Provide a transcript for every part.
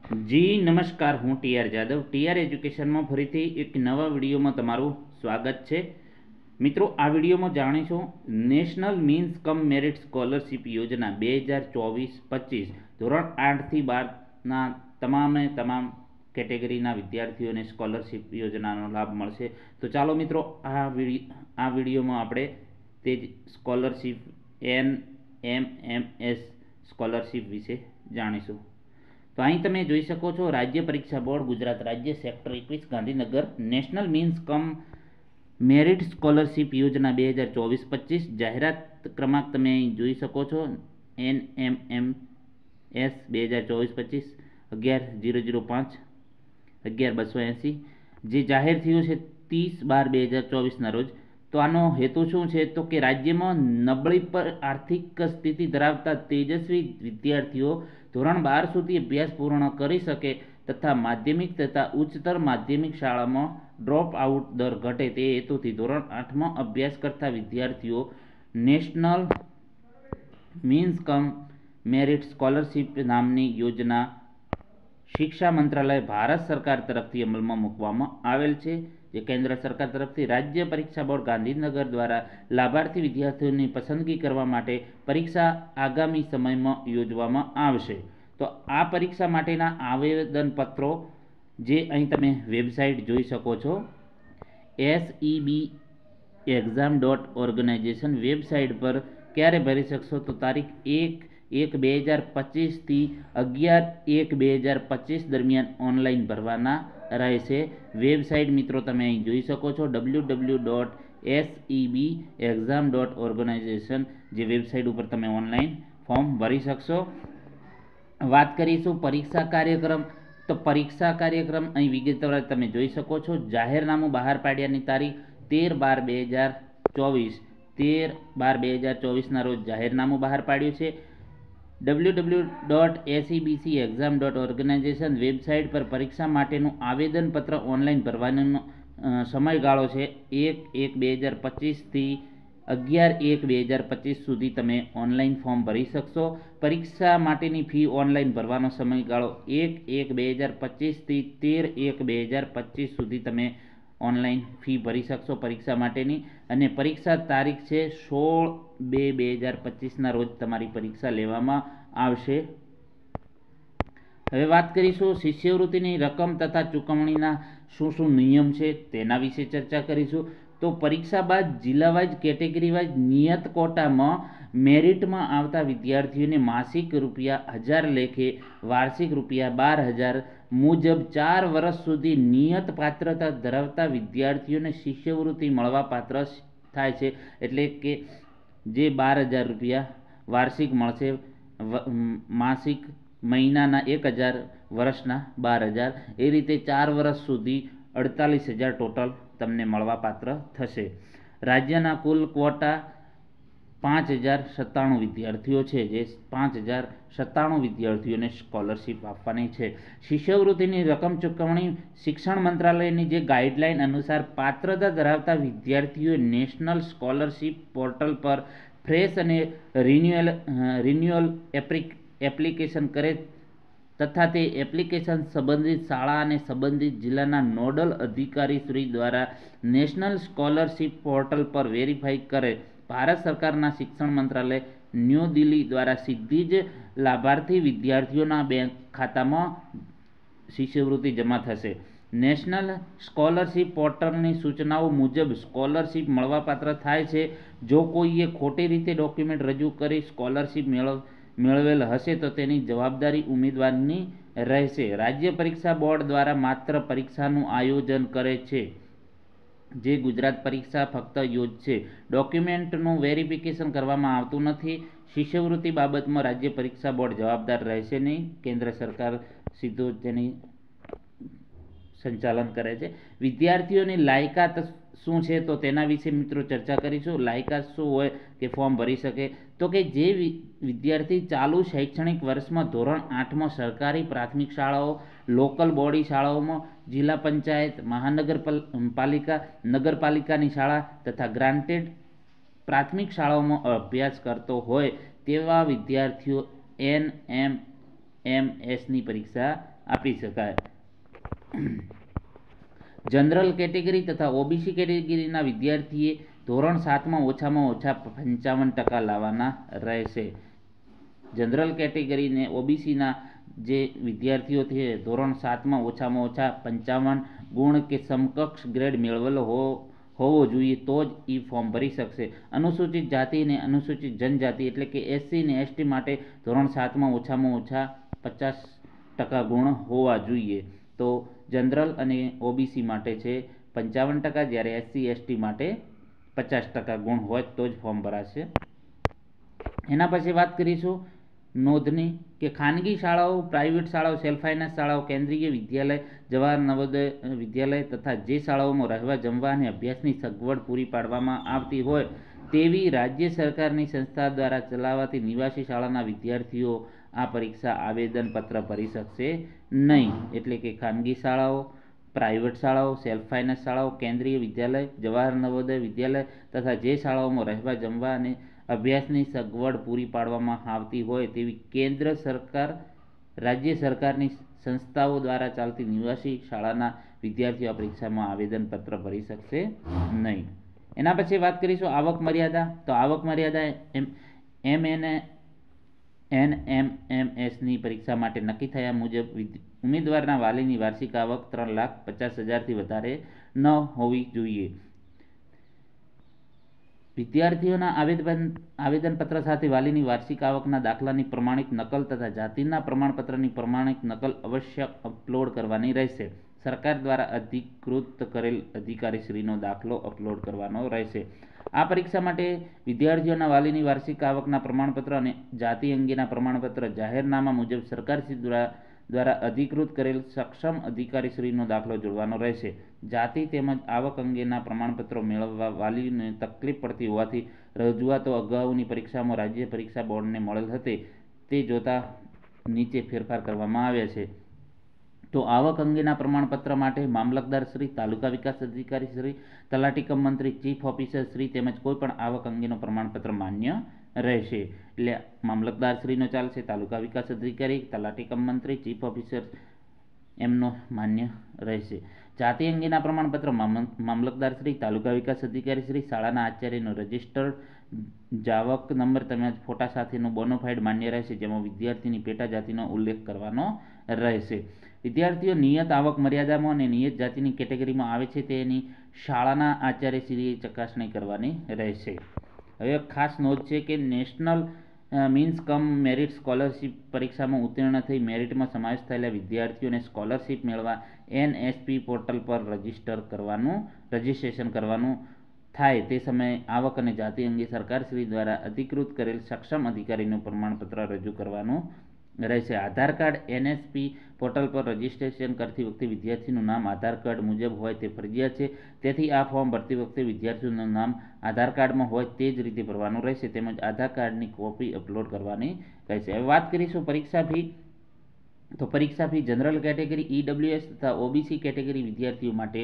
જી નમસ્કાર, હું TR Jadav TR એજ્યુકેશનમાં ફરીથી એક નવા વિડીયોમાં તમારું સ્વાગત છે। મિત્રો, આ વિડીયોમાં જાણીશું નેશનલ મીન્સ કમ મેરિટ સ્કોલરશિપ યોજના 2024-25 ધોરણ 8 થી 12ના તમામ કેટેગરીના વિદ્યાર્થીઓને સ્કોલરશિપ યોજનાનો લાભ મળશે। તો ચાલો મિત્રો, આ વિડીયોમાં આપણે તે જ સ્કોલરશિપ NMMS સ્કોલરશિપ વિશે જાણીશું। તો અહીં તમે જોઈ શકો છો, રાજ્ય પરીક્ષા બોર્ડ ગુજરાત રાજ્ય સેક્ટર 21 ગાંધીનગર નેશનલ મીન્સ કમ મેરિટ સ્કોલરશિપ યોજના 2024-25 જાહેરાત ક્રમાંક તમે અહીં જોઈ શકો છો, NMMS 2024-25 11-005 11-280 જે જાહેર થયું છે 30/12/2024ના રોજ। તો આનો હેતુ શું છે? તો કે રાજ્યમાં નબળી પર આર્થિક સ્થિતિ ધરાવતા તેજસ્વી વિદ્યાર્થીઓ ધોરણ 12 સુધી અભ્યાસ પૂર્ણ કરી શકે તથા માધ્યમિક તથા ઉચ્ચતર માધ્યમિક શાળામાં ડ્રોપ આઉટ દર ઘટે તે હેતુથી ધોરણ 8માં અભ્યાસ કરતા વિદ્યાર્થીઓ નેશનલ મીન્સ કમ મેરિટ સ્કોલરશિપ નામની યોજના શિક્ષા મંત્રાલય ભારત સરકાર તરફથી અમલમાં મૂકવામાં આવેલ છે, જે કેન્દ્ર સરકાર તરફથી રાજ્ય પરીક્ષા બોર્ડ ગાંધીનગર દ્વારા લાભાર્થી વિદ્યાર્થીઓની પસંદગી કરવા માટે પરીક્ષા આગામી સમયમાં યોજવામાં આવશે। તો આ પરીક્ષા માટેના આવેદનપત્રો જે અહીં તમે વેબસાઇટ જોઈ શકો છો, SEBexam.organization વેબસાઇટ પર ક્યારે ભરી શકશો? તો તારીખ 1/1/2025 થી 11/1/2025 દરમિયાન ઓનલાઈન ભરવાના રહેશે। વેબસાઇટ મિત્રો તમે અહીં જોઈ શકો છો, www.sebexam.organization જે વેબસાઇટ ઉપર તમે ઓનલાઈન ફોર્મ ભરી શકશો। વાત કરીશું પરીક્ષા કાર્યક્રમ। તો પરીક્ષા કાર્યક્રમ અહીં વિગતવાર તમે જોઈ શકો છો। જાહેરનામું બહાર પાડ્યાની તારીખ 13/12/2024ના રોજ જાહેરનામું બહાર પાડ્યું છે। www.sebexam.organization વેબસાઇટ પર પરીક્ષા માટેનું આવેદનપત્ર ઓનલાઈન ભરવાનો સમયગાળો છે 1/1/2025 થી 11/1/2025 સુધી તમે ઓનલાઈન ફોર્મ ભરી શકશો। પરીક્ષા માટેની ફી ઓનલાઈન ભરવાનો સમયગાળો 1/1/2025 થી 13/1/2025 સુધી તમે ઓનલાઈન ફી ભરી શકશો પરીક્ષા માટેની, અને પરીક્ષા તારીખ છે 16/2/2025ના રોજ તમારી પરીક્ષા લેવામાં આવશે। હવે વાત કરીશું શિષ્યવૃત્તિની રકમ તથા ચૂકવણીના શું નિયમ છે તેના વિશે ચર્ચા કરીશું। તો પરીક્ષા બાદ જિલ્લા વાઇઝ કેટેગરી વાઇઝ નિયત કોટામાં મેરિટમાં આવતા વિદ્યાર્થીઓને માસિક ₹1000 લેખે વાર્ષિક ₹12,000 મુજબ 4 વર્ષ સુધી નિયત પાત્રતા ધરાવતા વિદ્યાર્થીઓને શિષ્યવૃત્તિ મળવાપાત્ર થાય છે। એટલે કે જે ₹12,000 વાર્ષિક મળશે, માસિક મહિનાના 1000, વર્ષના 12,000, એ રીતે 4 વર્ષ સુધી 48,000 ટોટલ તમને મળવાપાત્ર થશે। રાજ્યના કુલ ક્વોટા 5097 વિદ્યાર્થીઓ છે, જે 5097 વિદ્યાર્થીઓને સ્કોલરશિપ આપવાની છે। શિષ્યવૃત્તિની રકમ ચૂકવણી શિક્ષણ મંત્રાલયની જે ગાઈડલાઈન અનુસાર પાત્રતા ધરાવતા વિદ્યાર્થીઓએ નેશનલ સ્કોલરશિપ પોર્ટલ પર ફ્રેશ અને રિન્યુઅલ એપ્લિકેશન કરે તથા તે એપ્લિકેશન સંબંધિત શાળા અને સંબંધિત જિલ્લાના નોડલ અધિકારીશ્રી દ્વારા નેશનલ સ્કોલરશિપ પોર્ટલ પર વેરીફાઈ કરે, ભારત સરકારના શિક્ષણ મંત્રાલય ન્યૂ દિલ્હી દ્વારા સીધી જ લાભાર્થી વિદ્યાર્થીઓના બેંક ખાતામાં શિષ્યવૃત્તિ જમા થશે। નેશનલ સ્કોલરશિપ પોર્ટલની સૂચનાઓ મુજબ સ્કોલરશિપ મળવાપાત્ર થાય છે જો કોઈએ ખોટી રીતે ડોક્યુમેન્ટ રજૂ કરી સ્કોલરશિપ મેળવેલ હશે તો તેની જવાબદારી ઉમેદવારની રહેશે। રાજ્ય પરીક્ષા બોર્ડ દ્વારા માત્ર પરીક્ષાનું આયોજન કરે છે, જે ગુજરાત પરીક્ષા ફક્ત યોજશે, ડોક્યુમેન્ટનું વેરિફિકેશન કરવામાં આવતું નથી। શિષ્યવૃત્તિ બાબતમાં રાજ્ય પરીક્ષા બોર્ડ જવાબદાર રહેશે નહીં, કેન્દ્ર સરકાર સીધું તેની સંચાલન કરે છે। વિદ્યાર્થીઓની લાયકાત શું છે તો તેના વિશે મિત્રો ચર્ચા કરીશું। લાયકાત શું હોય કે ફોર્મ ભરી શકે? તો કે જે વિદ્યાર્થી ચાલુ શૈક્ષણિક વર્ષમાં ધોરણ 8માં સરકારી પ્રાથમિક શાળાઓ, લોકલ બોડી શાળાઓમાં, જિલ્લા પંચાયત, મહાનગરપાલિકા, નગરપાલિકાની શાળા તથા ગ્રાન્ટેડ પ્રાથમિક શાળાઓમાં અભ્યાસ કરતો હોય તેવા વિદ્યાર્થીઓ NMMSની પરીક્ષા આપી શકાય. જનરલ કેટેગરી તથા ઓબીસી કેટેગરીના વિદ્યાર્થીએ ધોરણ 7માં ઓછામાં ઓછા 55% લાવવાના રહેશે. જનરલ કેટેગરીને ઓબીસીના જે વિદ્યાર્થીઓ છે ધોરણ 7માં ઓછામાં ઓછા 55 ગુણ કે સમકક્ષ ગ્રેડ મેળવેલો હોવો જોઈએ તો જ ઈ ફોર્મ ભરી શકશે. અનુસૂચિત જાતિ અને અનુસૂચિત જનજાતિ એટલે કે એસસી અને એસટી માટે ધોરણ 7માં ઓછામાં ઓછા 50% ગુણ હોવા જોઈએ. તો જનરલ અને ઓબીસી માટે છે 55%, જ્યારે એસસી એસટી માટે 50% ગુણ હોય તો જ ફોર્મ ભરાશે. એના પછી વાત કરીશું નોંધની કે ખાનગી શાળાઓ, પ્રાઇવેટ શાળાઓ, સેલ્ફ ફાઇનાન્સ શાળાઓ, કેન્દ્રીય વિદ્યાલય, જવાહર નવોદય વિદ્યાલય તથા જે શાળાઓમાં રહેવા, જમવા અને અભ્યાસની સગવડ પૂરી પાડવામાં આવતી હોય તેવી રાજ્ય સરકારની સંસ્થા દ્વારા ચલાવાતી નિવાસી શાળાના વિદ્યાર્થીઓ આ પરીક્ષા આવેદનપત્ર ભરી શકશે નહીં. એટલે કે ખાનગી શાળાઓ, પ્રાઇવેટ શાળાઓ, સેલ્ફ ફાઇનાન્સ શાળાઓ, કેન્દ્રીય વિદ્યાલય, જવાહર નવોદય વિદ્યાલય તથા જે શાળાઓમાં રહેવા, જમવા અને અભ્યાસની સગવડ પૂરી પાડવામાં આવતી હોય તેવી કેન્દ્ર સરકાર, રાજ્ય સરકારની સંસ્થાઓ દ્વારા ચાલતી નિવાસી શાળાના વિદ્યાર્થીઓ આ પરીક્ષામાં આવેદનપત્ર ભરી શકશે નહીં. એના પછી વાત કરીશું આવક મર્યાદા. તો આવક મર્યાદા NMMSની પરીક્ષા માટે નક્કી થયા મુજબ ઉમેદવારના વાલીની વાર્ષિક આવક 3,50,000થી વધારે ન હોવી જોઈએ. વિદ્યાર્થીઓના આવેદનપત્ર સાથે વાલીની વાર્ષિક આવકના દાખલાની પ્રમાણિત નકલ તથા જાતિના પ્રમાણપત્રની પ્રમાણિત નકલ અવશ્ય અપલોડ કરવાની રહેશે. સરકાર દ્વારા અધિકૃત કરેલ અધિકારીશ્રીનો દાખલો અપલોડ કરવાનો રહેશે. આ પરીક્ષા માટે વિદ્યાર્થીઓના વાલીની વાર્ષિક આવકના પ્રમાણપત્ર અને જાતિ અંગેના પ્રમાણપત્ર જાહેરનામા મુજબ સરકારશ્રી દ્વારા અધિકૃત કરેલ સક્ષમ અધિકારીશ્રીનો દાખલો જોડવાનો રહેશે. જાતિ તેમજ આવક અંગેના પ્રમાણપત્રો મેળવવા વાલીઓને તકલીફ પડતી હોવાથી રજૂઆતો અગાઉની પરીક્ષામાં રાજ્ય પરીક્ષા બોર્ડને મળેલ હતી તે જોતા નીચે ફેરફાર કરવામાં આવ્યા છે. તો આવક અંગેના પ્રમાણપત્ર માટે મામલતદાર શ્રી, તાલુકા વિકાસ અધિકારી શ્રી, તલાટી કમ મંત્રી, ચીફ ઓફિસર શ્રી તેમજ કોઈપણ આવક અંગેનું પ્રમાણપત્ર માન્ય રહેશે. એટલે મામલતદાર શ્રીનો ચાલશે, તાલુકા વિકાસ અધિકારી, તલાટી કમ મંત્રી, ચીફ ઓફિસર એમનો માન્ય રહેશે. જાતિ અંગેના પ્રમાણપત્ર મામલતદાર શ્રી, તાલુકા વિકાસ અધિકારી શ્રી, શાળાના આચાર્યનો રજિસ્ટર્ડ જાવક નંબર તેમજ ફોટા સાથેનું બોનોફાઇડ માન્ય રહેશે, જેમાં વિદ્યાર્થીની પેટા જાતિનો ઉલ્લેખ કરવાનો રહેશે. વિદ્યાર્થીઓ નિયત આવક મર્યાદામાં અને નિયત જાતિની કેટેગરીમાં આવે છે તેની શાળાના આચાર્યશ્રીએ ચકાસણી કરવાની રહેશે. હવે ખાસ નોંધ છે કે નેશનલ મીન્સ કમ મેરિટ સ્કોલરશિપ પરીક્ષામાં ઉત્તીર્ણ થઈ મેરિટમાં સમાવેશ થયેલા વિદ્યાર્થીઓને સ્કોલરશિપ મેળવવા NSP પોર્ટલ પર રજિસ્ટ્રેશન કરવાનું થાય તે સમયે આવક અને જાતિ અંગે સરકારશ્રી દ્વારા અધિકૃત કરેલ સક્ષમ અધિકારીનું પ્રમાણપત્ર રજૂ કરવાનું રહેશે. આધાર કાર્ડ NSP પોર્ટલ પર રજિસ્ટ્રેશન કરતી વખતે વિદ્યાર્થીનું નામ આધાર કાર્ડ મુજબ હોય તે ફરજિયાત છે. તેથી આ ફોર્મ ભરતી વખતે વિદ્યાર્થીનું નામ આધાર કાર્ડમાં હોય તે જ રીતે ભરવાનું રહેશે તેમજ આધાર કાર્ડની કોપી અપલોડ કરવાની રહેશે. હવે વાત કરીશું પરીક્ષા ફી. તો પરીક્ષા ફી જનરલ કેટેગરી, EWS તથા ઓબીસી કેટેગરી વિદ્યાર્થીઓ માટે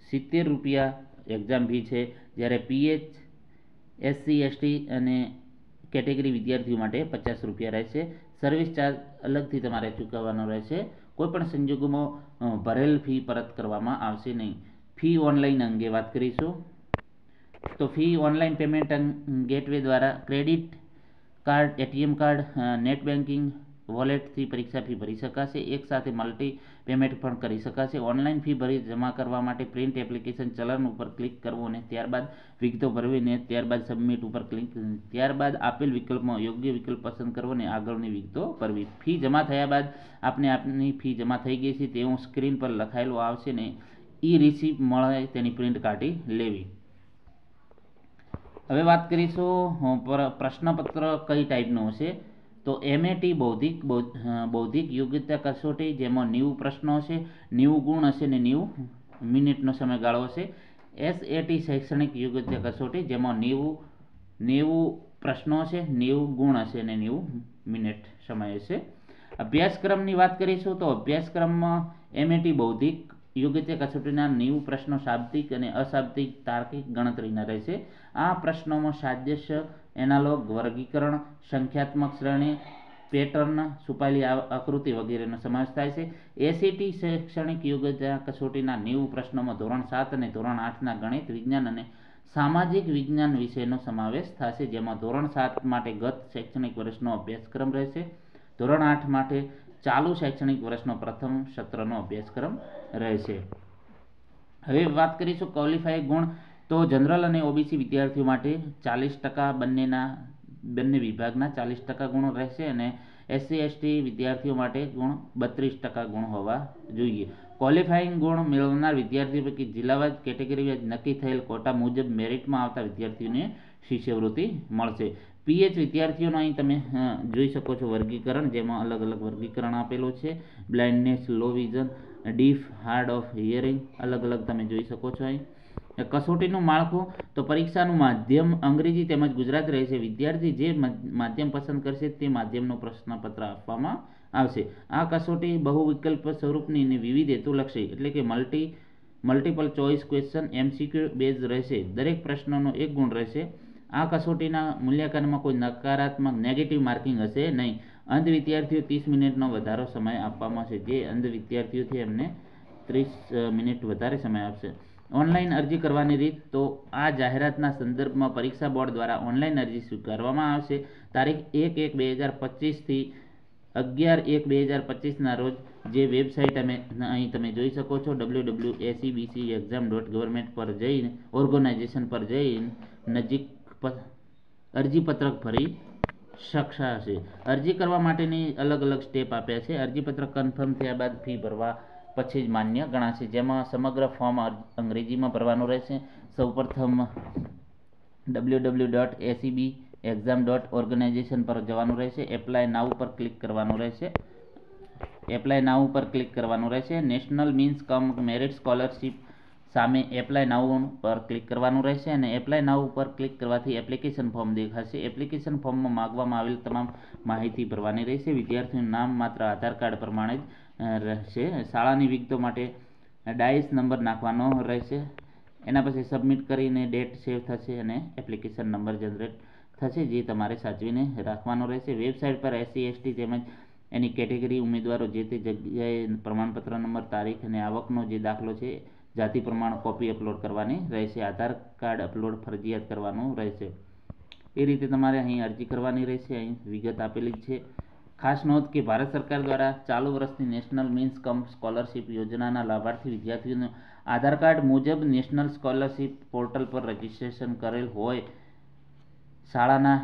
₹70 એક્ઝામ ફી છે, જ્યારે PH, SC, ST અને કેટેગરી વિદ્યાર્થીઓ માટે ₹50 રહેશે. સર્વિસ ચાર્જ અલગથી તમારે ચૂકવવાનો રહેશે. કોઈપણ સંજોગોમાં ભરેલ ફી પરત કરવામાં આવશે નહીં. ફી ઓનલાઈન અંગે વાત કરીશું. તો ફી ઓનલાઈન પેમેન્ટ ગેટવે દ્વારા credit card, ATM card, net banking, વોલેટથી પરીક્ષા ફી ભરી શકાશે. એક સાથે મલ્ટી પેમેન્ટ પણ કરી શકાશે. ઓનલાઈન ફી ભરી જમા કરવા માટે પ્રિન્ટ એપ્લિકેશન ચલણ ઉપર ક્લિક કરવું અને ત્યારબાદ વિગતો ભરવીને ત્યારબાદ સબમિટ ઉપર ક્લિક, ત્યારબાદ આપેલ વિકલ્પમાં યોગ્ય વિકલ્પ પસંદ કરવો અને આગળની વિગતો ભરવી. ફી જમા થયા બાદ આપની ફી જમા થઈ ગઈ છે તેવું સ્ક્રીન પર લખાયેલું આવશે ને ઈ-રિસિપ્ટ મળે તેની પ્રિન્ટ કાઢી લેવી. હવે વાત કરીશું પ્રશ્નપત્ર કઈ ટાઈપનું હશે. તો MAT બૌદ્ધિક યોગ્યતા કસોટી, જેમાં 90 પ્રશ્નો હશે, 90 ગુણ હશે અને 90 મિનિટનો સમયગાળો હશે. SAT શૈક્ષણિક યોગ્યતા કસોટી, જેમાં 90 પ્રશ્નો હશે, 90 ગુણ હશે અને 90 મિનિટ સમય હશે. અભ્યાસક્રમની વાત કરીશું તો અભ્યાસક્રમમાં MAT બૌદ્ધિક યોગ્યતા કસોટીના 90 પ્રશ્નો શાબ્દિક અને અશાબ્દિક તાર્કિક ગણતરીના રહેશે. આ પ્રશ્નોમાં સાદ્રશ્ય, એનાલોગ, વર્ગીકરણ, સંખ્યાત્મક શ્રેણી, પેટર્ન, છુપાયેલી આકૃતિ વગેરેનો સમાવેશ થાય છે. એસીટી શૈક્ષણિક યોગ્યતા કસોટીના 90 પ્રશ્નોમાં ધોરણ 7 અને ધોરણ 8ના ગણિત, વિજ્ઞાન અને સામાજિક વિજ્ઞાન વિષયનો સમાવેશ થશે, જેમાં ધોરણ 7 માટે ગત શૈક્ષણિક વર્ષનો અભ્યાસક્રમ રહેશે. ધોરણ 8 માટે ચાલુ શૈક્ષણિક વર્ષનો પ્રથમ સત્રનો અભ્યાસક્રમ રહેશે. હવે વાત કરીશું ક્વોલિફાય ગુણ. તો જનરલ અને ઓબીસી વિદ્યાર્થીઓ માટે 40% બંને વિભાગના 40% ગુણ રહેશે અને એસસી એસટી વિદ્યાર્થીઓ માટે ગુણ 32% ગુણ હોવા જોઈએ. ક્વોલિફાઈંગ ગુણ મેળવનાર વિદ્યાર્થીઓ પૈકી જિલ્લાવાઇઝ કેટેગરી નક્કી થયેલ કોટા મુજબ મેરિટમાં આવતા વિદ્યાર્થીઓને શિષ્યવૃત્તિ મળશે. પીએચ વિદ્યાર્થીઓનો અહીં તમે જોઈ શકો છો વર્ગીકરણ, જેમાં અલગ અલગ વર્ગીકરણ આપેલું છે. Blindness, low vision, deaf, hard of hearing, અલગ અલગ તમે જોઈ શકો છો અહીં. કસોટીનું માળખું. તો પરીક્ષાનું માધ્યમ અંગ્રેજી તેમજ ગુજરાતી રહેશે. વિદ્યાર્થી જે માધ્યમ પસંદ કરશે તે માધ્યમનું પ્રશ્નપત્ર આપવામાં આવશે. આ કસોટી બહુવિકલ્પ સ્વરૂપની અને વિવિધ હેતુલક્ષી એટલે કે multiple choice question MCQ base રહેશે. દરેક પ્રશ્નનો 1 ગુણ રહેશે. આ કસોટીના મૂલ્યાંકનમાં કોઈ નકારાત્મક નેગેટિવ માર્કિંગ હશે નહીં. અંધ વિદ્યાર્થીઓ 30 મિનિટનો વધારો સમય આપવામાં આવશે. જે અંધ વિદ્યાર્થીઓ છે એમને 30 મિનિટ વધારે સમય આપશે. ઓનલાઈન અરજી કરવાની રીત. તો આ જાહેરાતના સંદર્ભમાં પરીક્ષા બોર્ડ દ્વારા ઓનલાઈન અરજી સ્વીકારવામાં આવશે. તારીખ 1/1/2025 થી 11/1/2025ના રોજ. જે વેબસાઇટ અહીં તમે જોઈ શકો છો www.acbcexam.government પર જઈને ઓર્ગેનાઇઝેશન પર જઈને નજીક અરજીપત્રક ભરી શકશે. અરજી કરવા માટેની અલગ અલગ સ્ટેપ આપ્યા છે. અરજીપત્રક કન્ફર્મ થયા બાદ ફી ભરવા પછી જ માન્ય ગણાશે. જેમાં સમગ્ર ફોર્મ અંગ્રેજીમાં ભરવાનું રહેશે. સૌપ્રથમ www.acbexam.organization પર જવાનું રહેશે. એપ્લાય નાઉ પર ક્લિક કરવાનું રહેશે. નેશનલ મીન્સ કમ મેરિટ સ્કોલરશીપ સામે એપ્લાય નાઉ પર ક્લિક કરવાનું રહેશે અને એપ્લાય નાઉ પર ક્લિક કરવાથી એપ્લિકેશન ફોર્મ દેખાશે. એપ્લિકેશન ફોર્મમાં માંગવામાં આવેલ તમામ માહિતી ભરવાની રહેશે. વિદ્યાર્થીનું નામ માત્ર આધાર કાર્ડ પ્રમાણે જ રહેશે. શાળાની વિગતો માટે ડાયસ નંબર નાખવાનો રહેશે. એના પછી સબમિટ કરીને ડેટ સેવ થશે અને એપ્લિકેશન નંબર જનરેટ થશે, જે તમારે સાચવીને રાખવાનો રહેશે. વેબસાઇટ પર એસસી એસટી તેમજ એની કેટેગરી ઉમેદવારો જે તે જગ્યાએ પ્રમાણપત્ર નંબર, તારીખ અને આવકનો જે દાખલો છે, જાતિ પ્રમાણ કોપી અપલોડ કરવાની રહેશે. આધાર કાર્ડ અપલોડ ફરજિયાત કરવાનું રહેશે. એ રીતે તમારે અહીં અરજી કરવાની રહેશે. અહીં વિગત આપેલી છે. ખાસ નોંધ કે ભારત સરકાર દ્વારા ચાલુ વર્ષની નેશનલ મીન્સ કમ સ્કોલરશીપ યોજનાના લાભાર્થી વિદ્યાર્થીઓનું આધાર કાર્ડ મુજબ નેશનલ સ્કોલરશીપ પોર્ટલ પર રજીસ્ટ્રેશન કરેલ હોય. શાળાના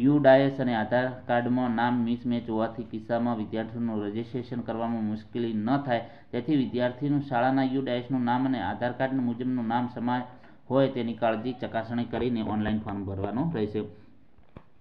યુડાયસ અને આધાર કાર્ડમાં નામ મિસમેચ હોવાથી કિસ્સામાં વિદ્યાર્થીઓનું રજીસ્ટ્રેશન કરવામાં મુશ્કેલી ન થાય, તેથી વિદ્યાર્થીનું શાળાના યુડાયસનું નામ અને આધાર કાર્ડ મુજબનું નામ સમાન હોય તેની કાળજી ચકાસણી કરીને ઓનલાઈન ફોર્મ ભરવાનું રહેશે.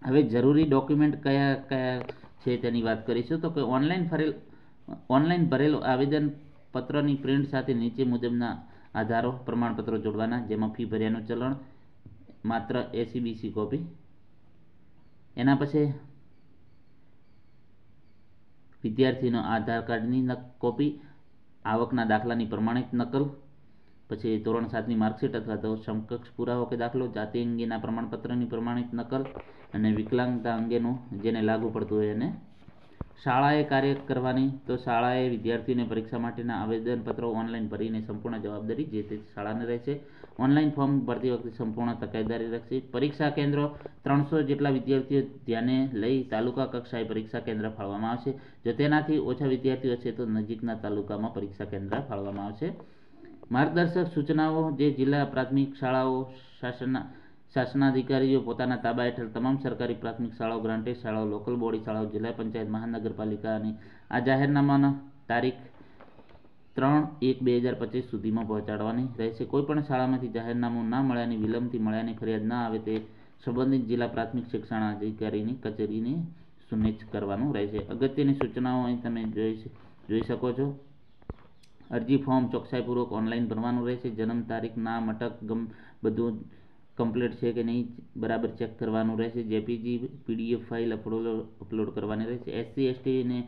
હવે જરૂરી ડોક્યુમેન્ટ કયા કયા છે તેની વાત કરીશું. તો કે ઓનલાઈન ભરેલું આવેદન પત્રની પ્રિન્ટ સાથે નીચે મુજબના આધારો પ્રમાણપત્રો જોડવાના, જેમાં ફી ભર્યાનું ચલણ, માત્ર એસીબીસી કોપી. એના પછી વિદ્યાર્થીનો આધાર કાર્ડની કોપી, આવકના દાખલાની પ્રમાણિત નકલ, પછી ધોરણ 7ની માર્કશીટ અથવા તો સમકક્ષ પુરાવો કે દાખલો, જાતિ અંગેના પ્રમાણપત્રની પ્રમાણિત નકલ અને વિકલાંગતા અંગેનું જેને લાગુ પડતું હોય એને. શાળાએ કાર્ય કરવાની. તો શાળાએ વિદ્યાર્થીઓને પરીક્ષા માટેના આવેદનપત્રો ઓનલાઈન ભરીને સંપૂર્ણ જવાબદારી જે તે શાળાને રહેશે. ઓનલાઈન ફોર્મ ભરતી વખતે સંપૂર્ણ તકેદારી રાખશે. પરીક્ષા કેન્દ્રો 300 જેટલા વિદ્યાર્થીઓ ધ્યાને લઈ તાલુકા કક્ષાએ પરીક્ષા કેન્દ્ર ફાળવવામાં આવશે. જો તેનાથી ઓછા વિદ્યાર્થીઓ હશે તો નજીકના તાલુકામાં પરીક્ષા કેન્દ્ર ફાળવવામાં આવશે. માર્ગદર્શક સૂચનાઓ. જે જિલ્લા પ્રાથમિક શાળાઓ શાસનાધિકારીઓ પોતાના તાબા હેઠળ તમામ સરકારી પ્રાથમિક શાળાઓ, ગ્રાન્ટેડ શાળાઓ, લોકલ બોડી શાળાઓ, જિલ્લા પંચાયત, મહાનગરપાલિકાની આ જાહેરનામાના તારીખ 3/1/2025 સુધીમાં પહોંચાડવાની રહેશે. કોઈપણ શાળામાંથી જાહેરનામું ના મળ્યાની વિલંબથી મળ્યાની ફરિયાદ ના આવે તે સંબંધિત જિલ્લા પ્રાથમિક શિક્ષણાધિકારીની કચેરીને સુનિશ્ચિત કરવાનું રહેશે. અગત્યની સૂચનાઓ અહીં તમે જોઈ શકો છો. અરજી ફોર્મ ચોકસાઈપૂર્વક ઓનલાઈન ભરવાનું રહેશે. જન્મ તારીખ, નામ, અટક બધું કમ્પ્લીટ છે કે નહીં બરાબર ચેક કરવાનું રહેશે. જેપીજી પીડીએફ ફાઇલ અપલોડ કરવાની રહેશે. એસસી એસટી અને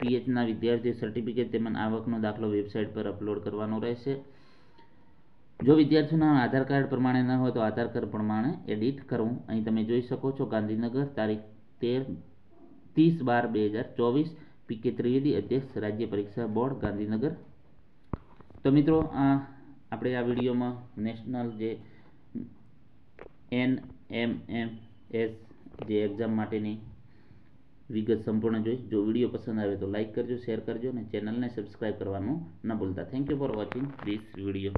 પીએચના વિદ્યાર્થીઓ સર્ટિફિકેટ તેમજ આવકનો દાખલો વેબસાઇટ પર અપલોડ કરવાનો રહેશે. જો વિદ્યાર્થીઓના આધાર કાર્ડ પ્રમાણે ન હોય તો આધાર કાર્ડ પ્રમાણે એડિટ કરવું. અહીં તમે જોઈ શકો છો. ગાંધીનગર તારીખ 30/12/2024 પી.કે. ત્રિવેદી, અધ્યક્ષ, રાજ્ય પરીક્ષા બોર્ડ, ગાંધીનગર. તો મિત્રો આપણે આ વિડીયોમાં નેશનલ જે NMMS જે એક્ઝામ માટેની વિગત સંપૂર્ણ જોઈ. જો વિડીયો પસંદ આવે તો લાઇક કરજો, શેર કરજો અને ચેનલને સબસ્ક્રાઈબ કરવાનું ન ભૂલતા. Thank you for watching this video.